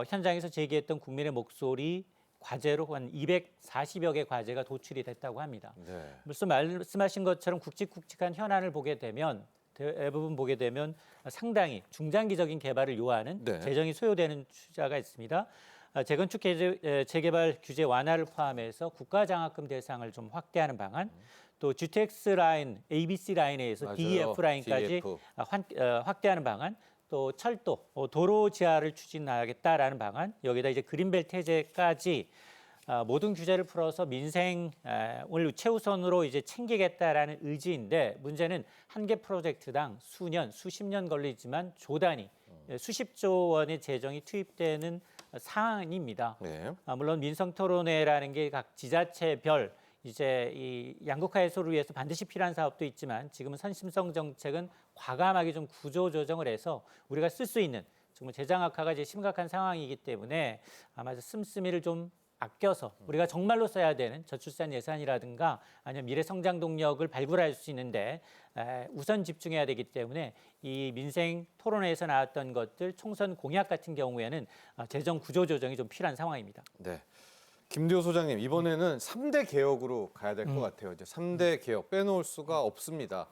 현장에서 제기했던 국민의 목소리 과제로 한 240여 개 과제가 도출이 됐다고 합니다. 네. 벌써 말씀하신 것처럼 굵직굵직한 현안을 보게 되면 대부분 보게 되면 상당히 중장기적인 개발을 요하는 네. 재정이 소요되는 투자가 있습니다. 재건축 재개발 규제 완화를 포함해서 국가장학금 대상을 좀 확대하는 방안, 또 GTX 라인, ABC 라인에 의해서 맞아요. DEF 라인까지 DEF. 확대하는 방안, 또 철도, 도로 지하를 추진하겠다라는 방안, 여기다 이제 그린벨트 해제까지 모든 규제를 풀어서 민생을 최우선으로 이제 챙기겠다라는 의지인데 문제는 한 개 프로젝트당 수년, 수십 년 걸리지만 조 단위, 수십조 원의 재정이 투입되는 사안입니다. 네. 물론 민생토론회라는 게 각 지자체별 이제 이 양극화 해소를 위해서 반드시 필요한 사업도 있지만 지금은 선심성 정책은 과감하게 좀 구조 조정을 해서 우리가 쓸 수 있는 정말 재정 악화가 이제 심각한 상황이기 때문에 아마 씀씀이를 좀 아껴서 우리가 정말로 써야 되는 저출산 예산이라든가 아니면 미래 성장 동력을 발굴할 수 있는데 우선 집중해야 되기 때문에 이 민생 토론회에서 나왔던 것들 총선 공약 같은 경우에는 재정 구조 조정이 좀 필요한 상황입니다. 네. 김대호 소장님, 이번에는 3대 개혁으로 가야 될 것 같아요. 이제 3대 개혁 빼놓을 수가 없습니다.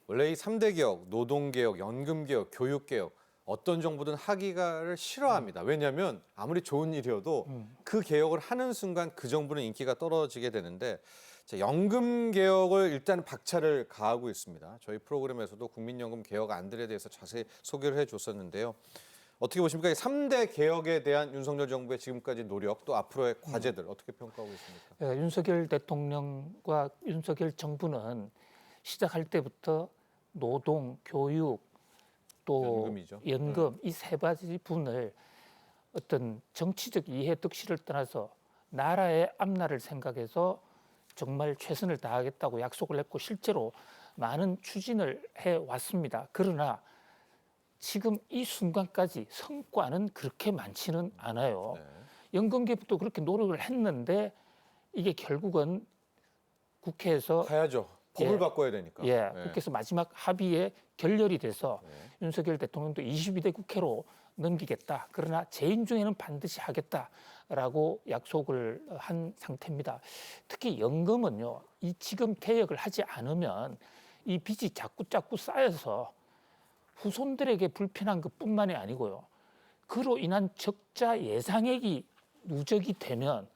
원래 이 3대 개혁, 노동개혁, 연금개혁, 교육개혁, 어떤 정부든 하기가를 싫어합니다. 왜냐하면 아무리 좋은 일이어도 그 개혁을 하는 순간 그 정부는 인기가 떨어지게 되는데 연금 개혁을 일단 박차를 가하고 있습니다. 저희 프로그램에서도 국민연금 개혁 안들에 대해서 자세히 소개를 해줬었는데요. 어떻게 보십니까? 이 3대 개혁에 대한 윤석열 정부의 지금까지 노력 또 앞으로의 과제들 어떻게 평가하고 있습니까? 윤석열 대통령과 윤석열 정부는 시작할 때부터 노동, 교육, 또 연금이죠. 연금 이 세 가지 분을 어떤 정치적 이해 득실을 떠나서 나라의 앞날을 생각해서 정말 최선을 다하겠다고 약속을 했고 실제로 많은 추진을 해 왔습니다. 그러나 지금 이 순간까지 성과는 그렇게 많지는 않아요. 네. 연금개혁도 그렇게 노력을 했는데 이게 결국은 국회에서 가야죠. 법을 예. 바꿔야 되니까. 예, 네. 국회에서 마지막 합의에 결렬이 돼서 네. 윤석열 대통령도 22대 국회로 넘기겠다. 그러나 재임 중에는 반드시 하겠다라고 약속을 한 상태입니다. 특히 연금은요, 이 지금 개혁을 하지 않으면 이 빚이 자꾸 쌓여서 후손들에게 불편한 것뿐만이 아니고요. 그로 인한 적자 예상액이 누적이 되면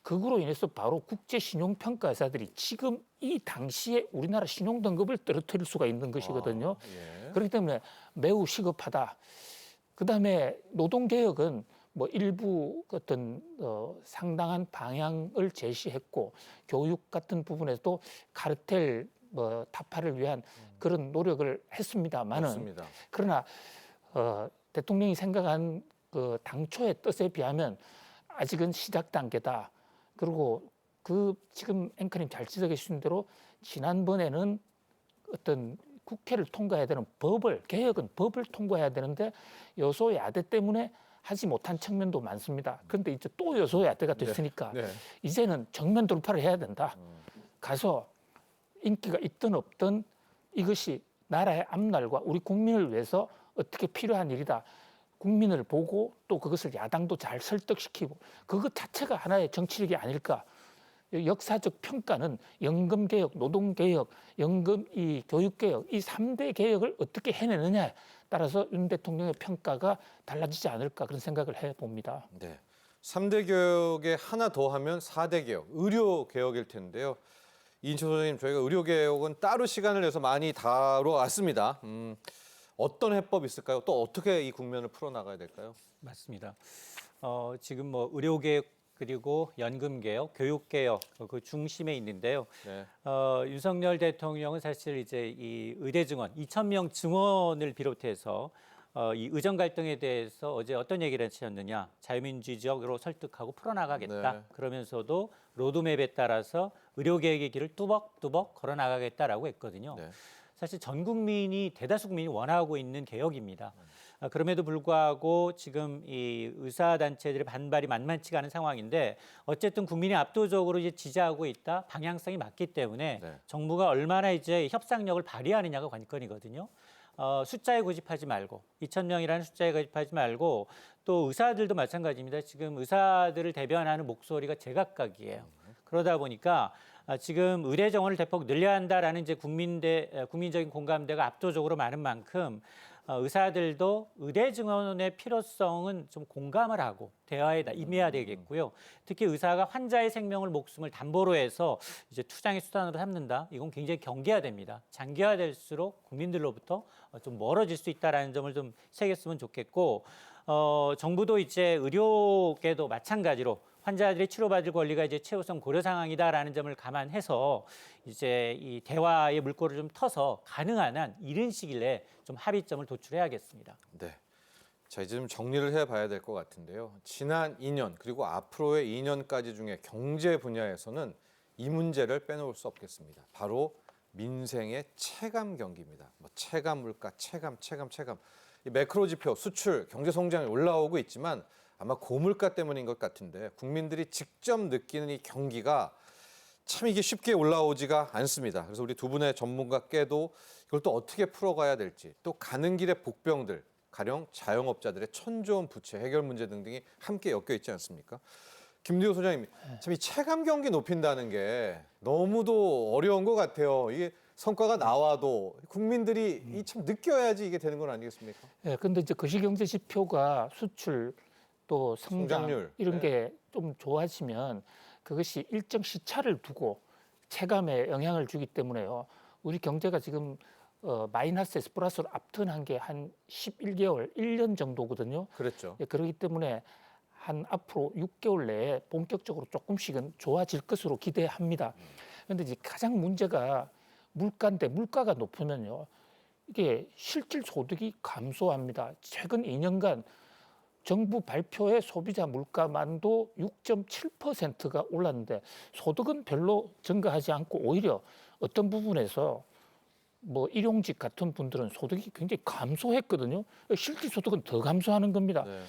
그거로 인해서 바로 국제 신용평가사들이 지금 이 당시에 우리나라 신용 등급을 떨어뜨릴 수가 있는 것이거든요. 예. 그렇기 때문에 매우 시급하다. 그다음에 노동개혁은 뭐 일부 어떤 상당한 방향을 제시했고 교육 같은 부분에서도 카르텔 뭐 타파를 위한 그런 노력을 했습니다만은 맞습니다. 그러나 대통령이 생각한 그 당초의 뜻에 비하면 아직은 시작 단계다. 그리고 그 지금 앵커님 잘 지적해 주신 대로 지난번에는 어떤 국회를 통과해야 되는 개혁은 법을 통과해야 되는데 여소야대 때문에 하지 못한 측면도 많습니다. 그런데 이제 또 여소야대가 됐으니까 네. 이제는 정면 돌파를 해야 된다. 가서 인기가 있든 없든 이것이 나라의 앞날과 우리 국민을 위해서 어떻게 필요한 일이다. 국민을 보고 또 그것을 야당도 잘 설득시키고 그것 자체가 하나의 정치력이 아닐까. 역사적 평가는 연금개혁, 노동개혁, 이 교육개혁 이 3대 개혁을 어떻게 해내느냐에 따라서 윤 대통령의 평가가 달라지지 않을까 그런 생각을 해봅니다. 네. 3대 개혁에 하나 더 하면 4대 개혁, 의료 개혁일 텐데요. 이인철 소장님, 저희가 의료 개혁은 따로 시간을 내서 많이 다뤄왔습니다. 어떤 해법이 있을까요? 또 어떻게 이 국면을 풀어나가야 될까요? 맞습니다. 지금 뭐 의료개혁 그리고 연금 개혁, 교육 개혁 그 중심에 있는데요. 네. 윤석열 대통령은 사실 이제 이 의대 증원 2,000명 증원을 비롯해서 이 의정 갈등에 대해서 어제 어떤 얘기를 하셨느냐? 자유민주적으로 설득하고 풀어나가겠다. 네. 그러면서도 로드맵에 따라서 의료 개혁의 길을 뚜벅뚜벅 걸어나가겠다라고 했거든요. 네. 사실 전 국민이 대다수 국민이 원하고 있는 개혁입니다. 그럼에도 불구하고 지금 이 의사 단체들의 반발이 만만치가 않은 상황인데 어쨌든 국민이 압도적으로 이제 지지하고 있다. 방향성이 맞기 때문에 네. 정부가 얼마나 이제 협상력을 발휘하느냐가 관건이거든요. 숫자에 고집하지 말고 2,000명이라는 숫자에 고집하지 말고 또 의사들도 마찬가지입니다. 지금 의사들을 대변하는 목소리가 제각각이에요. 그러다 보니까 지금 의대 정원을 대폭 늘려야 한다라는 이제 국민적인 공감대가 압도적으로 많은 만큼 의사들도 의대 증원의 필요성은 좀 공감을 하고 대화에 임해야 되겠고요. 특히 의사가 환자의 생명을 목숨을 담보로 해서 이제 투쟁의 수단으로 삼는다. 이건 굉장히 경계해야 됩니다. 장기화될수록 국민들로부터 좀 멀어질 수 있다라는 점을 좀 새겼으면 좋겠고 정부도 이제 의료계도 마찬가지로 환자들이 치료받을 권리가 이제 최우선 고려 상황이다라는 점을 감안해서 이제 이 대화의 물꼬를 좀 터서 가능한 한 이른 시일 내에 좀 합의점을 도출해야겠습니다. 네. 자, 이제 좀 정리를 해봐야 될 것 같은데요. 지난 2년 그리고 앞으로의 2년까지 중에 경제 분야에서는 이 문제를 빼놓을 수 없겠습니다. 바로 민생의 체감 경기입니다. 뭐 체감 물가, 체감. 이 매크로 지표, 수출, 경제 성장이 올라오고 있지만 아마 고물가 때문인 것 같은데 국민들이 직접 느끼는 이 경기가 참 이게 쉽게 올라오지가 않습니다. 그래서 우리 두 분의 전문가께도 이걸 또 어떻게 풀어가야 될지, 또 가는 길의 복병들, 가령 자영업자들의 천조원 부채 해결 문제 등등이 함께 엮여 있지 않습니까? 김두효 소장님, 참 이 체감 경기 높인다는 게 너무도 어려운 것 같아요. 이게 성과가 나와도 국민들이 이 참 느껴야지 이게 되는 건 아니겠습니까? 예, 근데 이제 거시경제 지표가 수출 또 성장 성장률. 이런 네. 게 좀 좋아지면 그것이 일정 시차를 두고 체감에 영향을 주기 때문에요. 우리 경제가 지금 마이너스에서 플러스로 앞턴한 게 한 11개월, 1년 정도거든요. 그랬죠. 예, 그렇기 때문에 한 앞으로 6개월 내에 본격적으로 조금씩은 좋아질 것으로 기대합니다. 그런데 이제 가장 문제가 물가인데 물가가 높으면요. 이게 실질 소득이 감소합니다. 최근 2년간 정부 발표의 소비자 물가만도 6.7%가 올랐는데 소득은 별로 증가하지 않고 오히려 어떤 부분에서 뭐 일용직 같은 분들은 소득이 굉장히 감소했거든요. 실질 소득은 더 감소하는 겁니다. 네.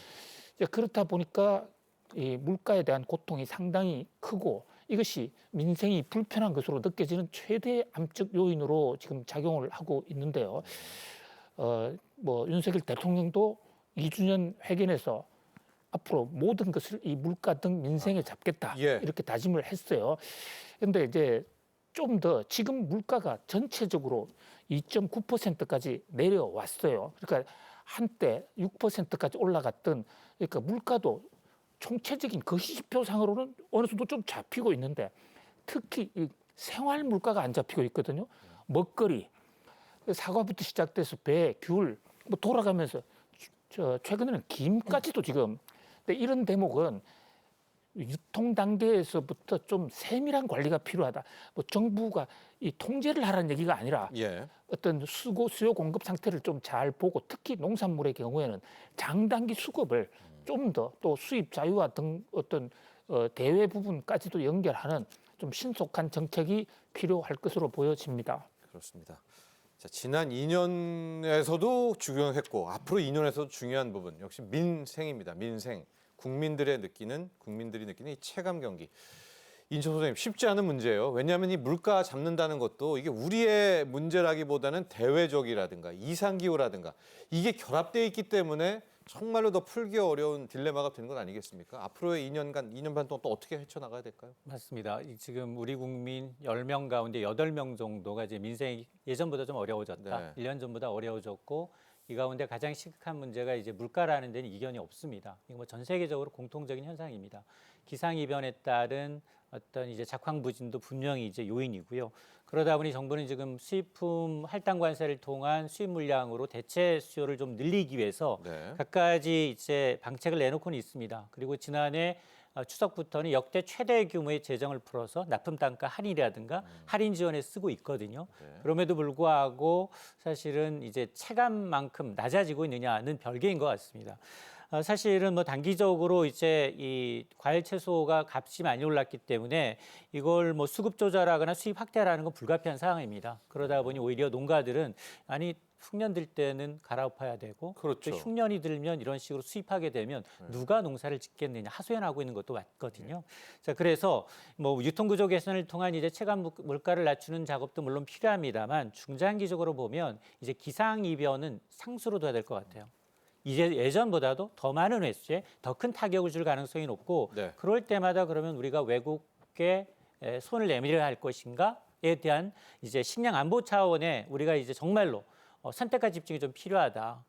이제 그렇다 보니까 이 물가에 대한 고통이 상당히 크고 이것이 민생이 불편한 것으로 느껴지는 최대 암적 요인으로 지금 작용을 하고 있는데요. 뭐 윤석열 대통령도 2주년 회견에서 앞으로 모든 것을 이 물가 등 민생에 잡겠다 예. 이렇게 다짐을 했어요. 그런데 이제 좀 더 지금 물가가 전체적으로 2.9%까지 내려왔어요. 그러니까 한때 6%까지 올라갔던 그러니까 물가도 총체적인 거시지표상으로는 어느 정도 좀 잡히고 있는데 특히 이 생활 물가가 안 잡히고 있거든요. 먹거리, 사과부터 시작돼서 배, 귤, 뭐 돌아가면서 최근에는 김까지도 지금. 근데 이런 대목은 유통 단계에서부터 좀 세밀한 관리가 필요하다. 뭐 정부가 이 통제를 하라는 얘기가 아니라 예. 어떤 수요 공급 상태를 좀 잘 보고 특히 농산물의 경우에는 장단기 수급을 좀 더 또 수입 자유화 등 어떤 대외 부분까지도 연결하는 좀 신속한 정책이 필요할 것으로 보여집니다. 그렇습니다. 자, 지난 2년에서도 중요했고 앞으로 2년에서도 중요한 부분 역시 민생입니다. 민생. 국민들이 느끼는 이 체감 경기. 인천 소장님 쉽지 않은 문제예요. 왜냐하면 이 물가 잡는다는 것도 이게 우리의 문제라기보다는 대외적이라든가 이상기후라든가 이게 결합되어 있기 때문에 정말로 더 풀기 어려운 딜레마가 되는 건 아니겠습니까? 앞으로의 2년 반 동안 또 어떻게 헤쳐나가야 될까요? 맞습니다. 지금 우리 국민 10명 가운데 8명 정도가 이제 민생이 예전보다 좀 어려워졌다. 네. 1년 전보다 어려워졌고 이 가운데 가장 심각한 문제가 이제 물가라는 데는 이견이 없습니다. 이거 뭐 전 세계적으로 공통적인 현상입니다. 기상이변에 따른 어떤 이제 작황부진도 분명히 이제 요인이고요. 그러다 보니 정부는 지금 수입품 할당 관세를 통한 수입 물량으로 대체 수요를 좀 늘리기 위해서 네. 갖가지 이제 방책을 내놓고는 있습니다. 그리고 지난해 추석부터는 역대 최대 규모의 재정을 풀어서 납품 단가 할인이라든가 할인 지원에 쓰고 있거든요. 그럼에도 불구하고 사실은 이제 체감만큼 낮아지고 있느냐는 별개인 것 같습니다. 사실은 뭐 단기적으로 이제 이 과일 채소가 값이 많이 올랐기 때문에 이걸 뭐 수급 조절하거나 수입 확대하라는 건 불가피한 상황입니다. 그러다 보니 오히려 농가들은 아니 흉년 들 때는 갈아엎어야 되고 그렇죠. 또 흉년이 들면 이런 식으로 수입하게 되면 누가 농사를 짓겠느냐 하소연하고 있는 것도 맞거든요. 자, 그래서 뭐 유통구조 개선을 통한 이제 체감 물가를 낮추는 작업도 물론 필요합니다만 중장기적으로 보면 이제 기상이변은 상수로 둬야 될 것 같아요. 이제 예전보다도 더 많은 횟수에 더 큰 타격을 줄 가능성이 높고 네. 그럴 때마다 그러면 우리가 외국에 손을 내밀어야 할 것인가에 대한 이제 식량 안보 차원에 우리가 이제 정말로 선택과 집중이 좀 필요하다.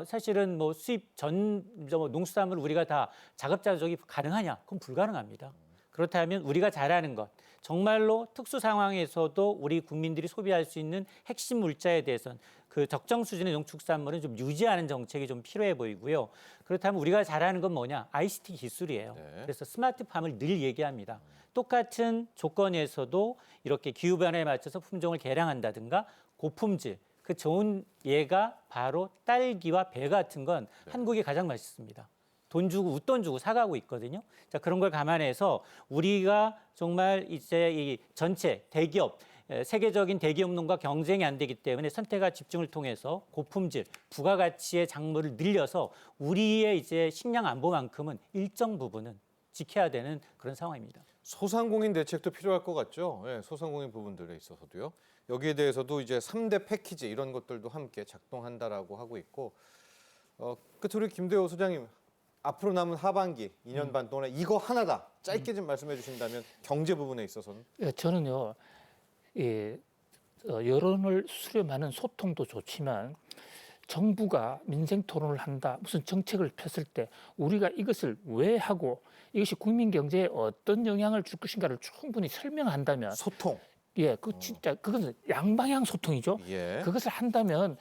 사실은 뭐 수입 농수산물 우리가 다 자급자족이 가능하냐? 그건 불가능합니다. 그렇다면 우리가 잘하는 것, 정말로 특수 상황에서도 우리 국민들이 소비할 수 있는 핵심 물자에 대해서는 그 적정 수준의 농축산물은 좀 유지하는 정책이 좀 필요해 보이고요. 그렇다면 우리가 잘하는 건 뭐냐? ICT 기술이에요. 네. 그래서 스마트팜을 늘 얘기합니다. 똑같은 조건에서도 이렇게 기후 변화에 맞춰서 품종을 개량한다든가 고품질, 그 좋은 예가 바로 딸기와 배 같은 건 한국이 가장 맛있습니다. 돈 주고 웃돈 주고 사가고 있거든요. 자, 그런 걸 감안해서 우리가 정말 이제 이 전체 대기업 세계적인 대기업농과 경쟁이 안 되기 때문에 선택과 집중을 통해서 고품질, 부가가치의 작물을 늘려서 우리의 이제 식량 안보만큼은 일정 부분은 지켜야 되는 그런 상황입니다. 소상공인 대책도 필요할 것 같죠. 예, 소상공인 부분들에 있어서도요. 여기에 대해서도 이제 3대 패키지 이런 것들도 함께 작동한다라고 하고 있고 끝으로 김대호 소장님 앞으로 남은 하반기 2년 반 동안에 이거 하나다 짧게 좀 말씀해 주신다면 경제 부분에 있어서는 예, 저는요, 여론을 수렴하는 소통도 좋지만 정부가 민생 토론을 한다, 무슨 정책을 폈을 때 우리가 이것을 왜 하고 이것이 국민 경제에 어떤 영향을 줄 것인가를 충분히 설명한다면 소통. 예, 그 진짜 그것은 양방향 소통이죠. 예. 그것을 한다면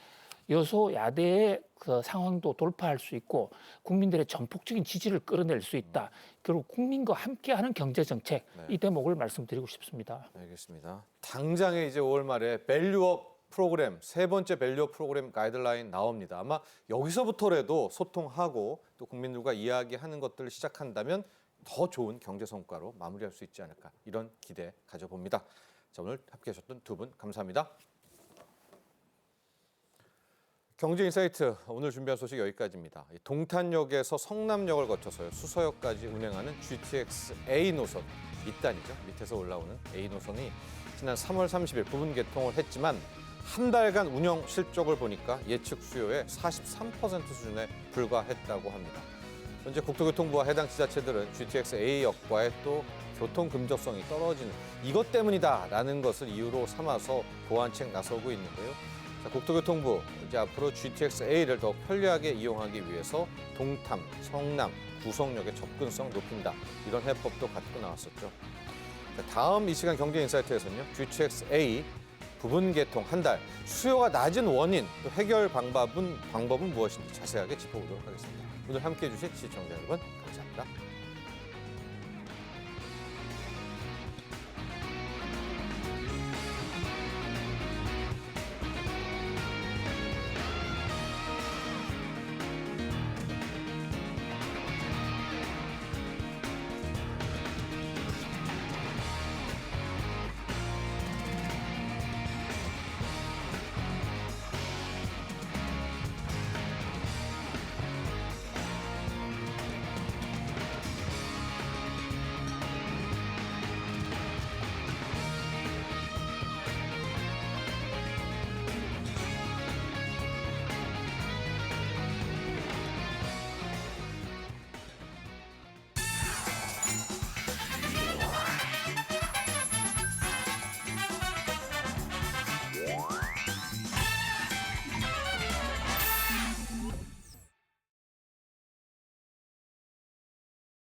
여소야대의 그 상황도 돌파할 수 있고 국민들의 전폭적인 지지를 끌어낼 수 있다. 그리고 국민과 함께하는 경제 정책 이 대목을 말씀드리고 싶습니다. 알겠습니다. 당장에 이제 5월 말에 밸류업 프로그램 세 번째 밸류업 프로그램 가이드라인 나옵니다. 아마 여기서부터라도 소통하고 또 국민들과 이야기하는 것들을 시작한다면 더 좋은 경제 성과로 마무리할 수 있지 않을까 이런 기대 가져봅니다. 자, 오늘 함께하셨던 두 분 감사합니다. 경제인사이트 오늘 준비한 소식 여기까지입니다. 동탄역에서 성남역을 거쳐서 수서역까지 운행하는 GTX A 노선 밑단이죠. 밑에서 올라오는 A 노선이 지난 3월 30일 부분 개통을 했지만 한 달간 운영 실적을 보니까 예측 수요의 43% 수준에 불과했다고 합니다. 현재 국토교통부와 해당 지자체들은 GTX A역과의 또 교통 금접성이 떨어지는 이것 때문이다라는 것을 이유로 삼아서 보완책 나서고 있는데요. 자, 국토교통부 이제 앞으로 GTX A를 더 편리하게 이용하기 위해서 동탄, 성남, 구성역의 접근성 높인다. 이런 해법도 갖고 나왔었죠. 자, 다음 이 시간 경제인사이트에서는요. GTX A 부분 개통 한 달, 수요가 낮은 원인, 또 해결 방법은 무엇인지 자세하게 짚어보도록 하겠습니다. 오늘 함께해 주신 시청자 여러분 감사합니다.